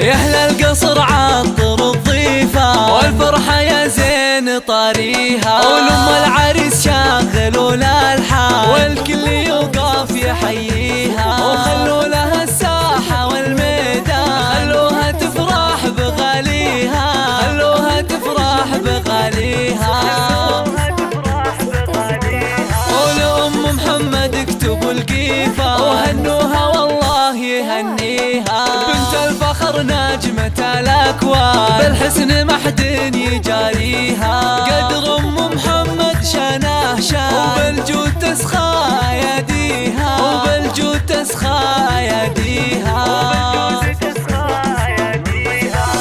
يا أهل القصر عطر الضيفة والفرحة يا زين طاريها، ولم العريس شاغلوا الألحان والكل يوقف يحييها، وخلوا لها الساحة والميدان خلوها تفرح بغاليها، خلوها تفرح بغاليها. ولأم محمد اكتبوا القيفة وهنوها والله يهنيها، بنت الفخر نجمة الأكوان بالحسن ما حد يجاريها، قدر أم محمد شانه شان وبالجود تسخى يديها، وبالجود تسخى يديها.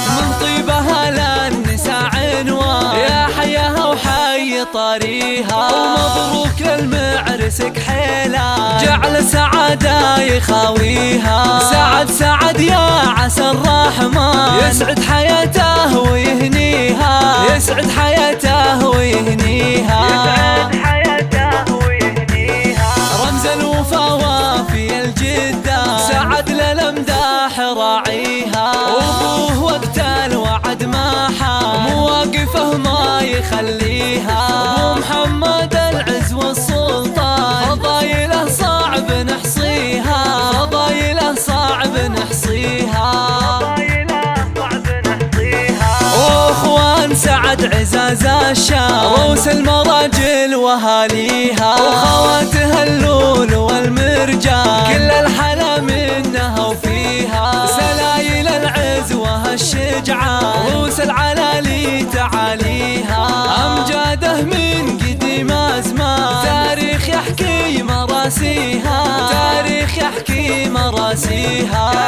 من طيبها للنساء عنوان يا حياها وحي طاريها، ومبروك للمعرس كحيلة جعل سعادة يخاويها، سعد سعد يا عسى الرحمن يسعد حياته ويهنيها، يسعد حياته ويهنيها، يسعد حياته ويهنيها. رمز الوفا وافي الجدة سعد للمداح راعيها، وابوه وقت الوعد ما حا مواقفه ما يخليها، ابو محمد العز والسلطان فضايله صعب نحصيها، فضايله صعب نحصيها. واخوان سعد عزاز الشام روس المراجل وهاليها، وخواتها اللول والمرجان كل الحلا منها وفيها، سلايل العز وهالشجعان روس العلالي تعاليها، امجاده من قديم ازمان تاريخ يحكي مراسيها، تاريخ يحكي مراسيها.